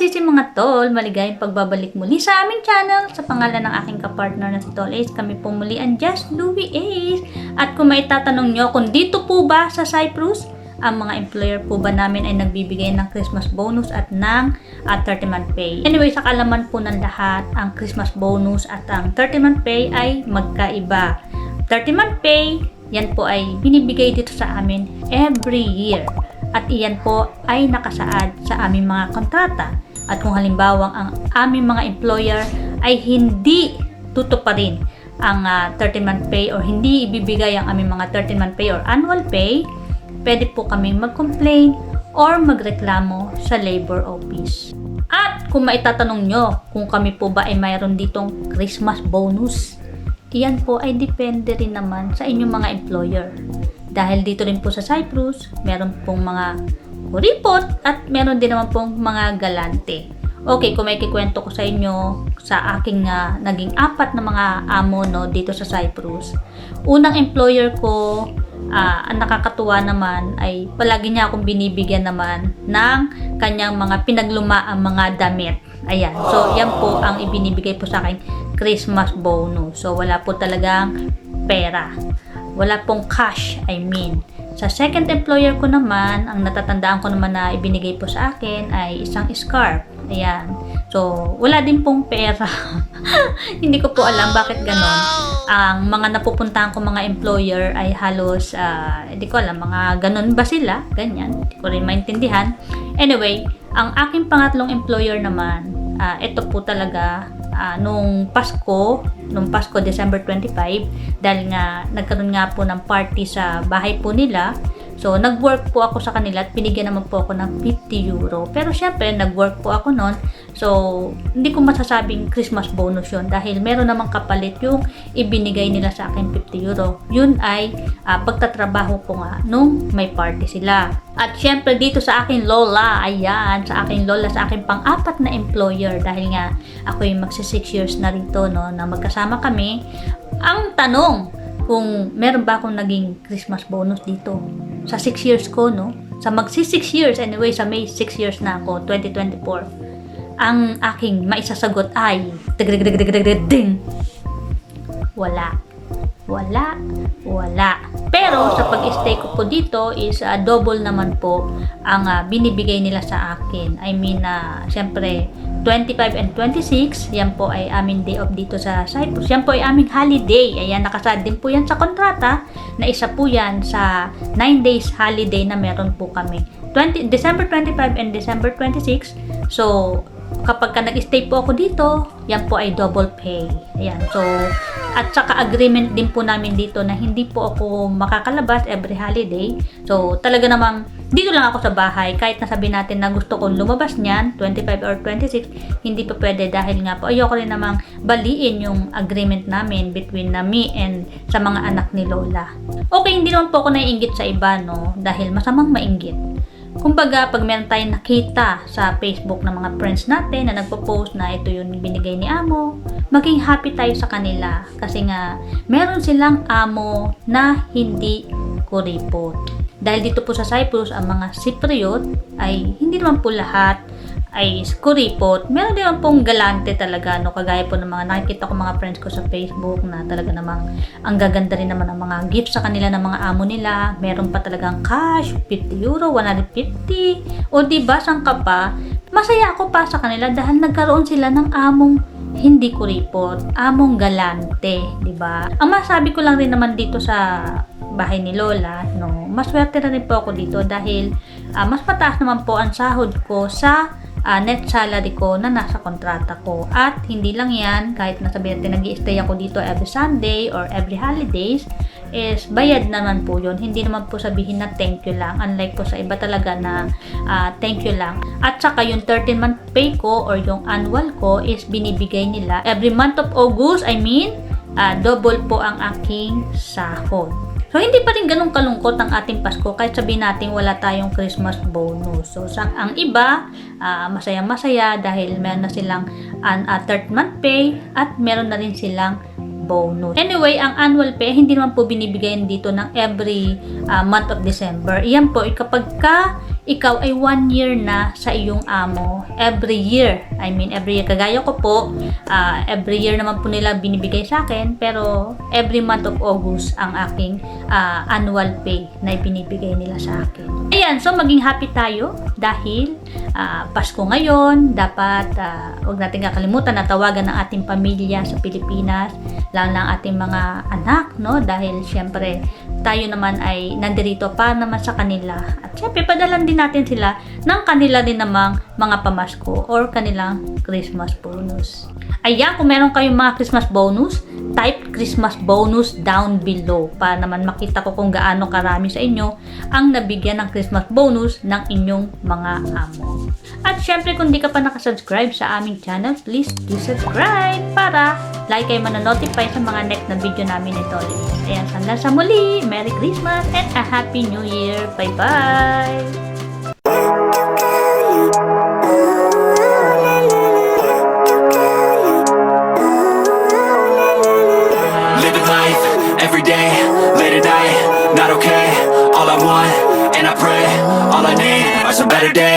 kasisi mga tol, maligayang pagbabalik muli sa aming channel. Sa pangalan ng aking kapartner na si Tol Ace, kami po muli ang Just Louie Ace. At kung may tatanong nyo kung dito po ba sa Cyprus, ang mga employer po ba namin ay nagbibigay ng Christmas bonus at ng 30-month pay. Anyway, sa kaalaman po ng lahat, ang Christmas bonus at ang 30-month pay ay magkaiba. 30-month pay, yan po ay binibigay dito sa amin every year. At iyan po ay nakasaad sa aming mga kontrata. At kung halimbawa ang aming mga employer ay hindi tutuparin ang 30-month pay or hindi ibibigay ang aming mga 30-month pay or annual pay, pwede po kaming mag-complain or magreklamo sa labor office. At kung maitatanong nyo kung kami po ba ay mayroon ditong Christmas bonus, iyan po ay depende rin naman sa inyong mga employer. Dahil dito rin po sa Cyprus, meron pong mga kuripot at meron din naman pong mga galante. Okay, kung may kikwento ko sa inyo sa aking naging 4 na mga amo dito sa Cyprus. Unang employer ko, ang nakakatuwa naman ay palagi niya akong binibigyan naman ng kanyang mga pinaglumaang mga damit. Ayan, so yan po ang ibinibigay po sa akin Christmas bonus. So wala po talagang pera. Wala pong cash, I mean. Sa second employer ko naman, ang natatandaan ko naman na ibinigay po sa akin ay isang scarf. Ayan. So, wala din pong pera. Hindi ko po alam bakit ganon. Ang mga napupuntahan ko mga employer ay halos, hindi ko alam, mga ganon ba sila? Ganyan. Hindi ko rin maintindihan. Anyway, ang aking pangatlong employer naman, ito po talaga, nung Pasko, December 25, dahil nga nagkaroon nga po ng party sa bahay po nila. So, nag-work po ako sa kanila at binigyan naman po ako ng 50 euro. Pero syempre, nag-work po ako noon. So, hindi ko masasabing Christmas bonus yun dahil meron namang kapalit yung ibinigay nila sa akin 50 euro. Yun ay pagtatrabaho ko nga nung may party sila. At syempre, dito sa aking lola, ayan, sa aking lola, sa aking pang-4 na employer dahil nga ako yung magsi 6 years na rito, no, na magkasama kami. Ang tanong, kung meron ba akong naging Christmas bonus dito sa 6 years ko, no? Sa magsi 6 years, anyway, sa May 6 years na ako, 2024. Ang aking maisasagot ay ding. Wala. Pero sa pag-stay ko po dito is double naman po ang binibigay nila sa akin. I mean, syempre 25 and 26, yan po ay aming day off dito sa Cyprus. Yan po ay aming holiday. Ayan, nakasad din po yan sa kontrata na isa po yan sa 9 days holiday na meron po kami. December 25 and December 26. So, kapag ka nag-stay po ako dito, yan po ay double pay. Ayan, so, at saka agreement din po namin dito na hindi po ako makakalabas every holiday. So, talaga namang dito lang ako sa bahay. Kahit nasabi natin na gusto kong lumabas niyan, 25 or 26, hindi pa pwede dahil nga po ayoko rin namang baliin yung agreement namin between me and sa mga anak ni Lola. Okay, hindi naman po ako naiinggit sa iba, no? Dahil masamang mainggit. Kumbaga, pag meron tayong nakita sa Facebook ng mga friends natin na nagpo-post na ito yung binigay ni amo, maging happy tayo sa kanila. Kasi nga, meron silang amo na hindi kuripot. Dahil dito po sa Cyprus, ang mga Cypriot ay hindi naman po lahat ay kuripot. Meron din naman pong galante talaga, no? Kagaya po ng mga nakikita ko mga friends ko sa Facebook na talaga namang ang gaganda rin naman ng mga gifts sa kanila ng mga amo nila. Meron pa talagang cash, 50 euro, 150. O diba, sang ka pa? Masaya ako pa sa kanila dahil nagkaroon sila ng among hindi kuripot, among galante, diba? Ang masabi ko lang rin naman dito sa bahay ni Lola, no, maswerte na rin po ako dito dahil mas mataas naman po ang sahod ko sa net salary ko na nasa kontrata ko. At hindi lang yan, kahit nasabihin natin nag-i-stay ako dito every Sunday or every holidays, is bayad naman po yun. Hindi naman po sabihin na thank you lang. Unlike po sa iba talaga na thank you lang. At saka yung 13-month pay ko or yung annual ko is binibigay nila every month of August. I mean, double po ang aking sahod. So, hindi pa rin ganun kalungkot ang ating Pasko kahit sabihin natin wala tayong Christmas bonus. So, ang iba, masaya-masaya dahil meron na silang 3rd-month pay at meron na rin silang bonus. Anyway, ang annual pay, hindi naman po binibigayan dito ng every month of December. Iyan po, kapag ka ikaw ay 1 year na sa iyong amo. Every year. Every year. Kagaya ko po, every year naman po nila binibigay sa akin, pero every month of August ang aking annual pay na ibinibigay nila sa akin. Ayan, so maging happy tayo dahil Pasko ngayon. Dapat huwag natin kakalimutan na tawagan ng ating pamilya sa Pilipinas, lalo ng ating mga anak, no? Dahil syempre tayo naman ay nandirito para naman sa kanila. At syempre padalan din natin sila ng kanila din namang mga pamasko or kanilang Christmas bonus. Ayan, kung meron kayong mga Christmas bonus, type Christmas bonus down below para naman makita ko kung gaano karami sa inyo ang nabigyan ng Christmas bonus ng inyong mga amo. At syempre kung di ka pa nakasubscribe sa aming channel, please do subscribe para lagi kayo manonotify sa mga next na video namin ito. Ayan, hanggang sa muli, Merry Christmas and a Happy New Year. Bye-bye! Living life, every day, late at night, not okay. All I want, and I pray, all I need are some better days.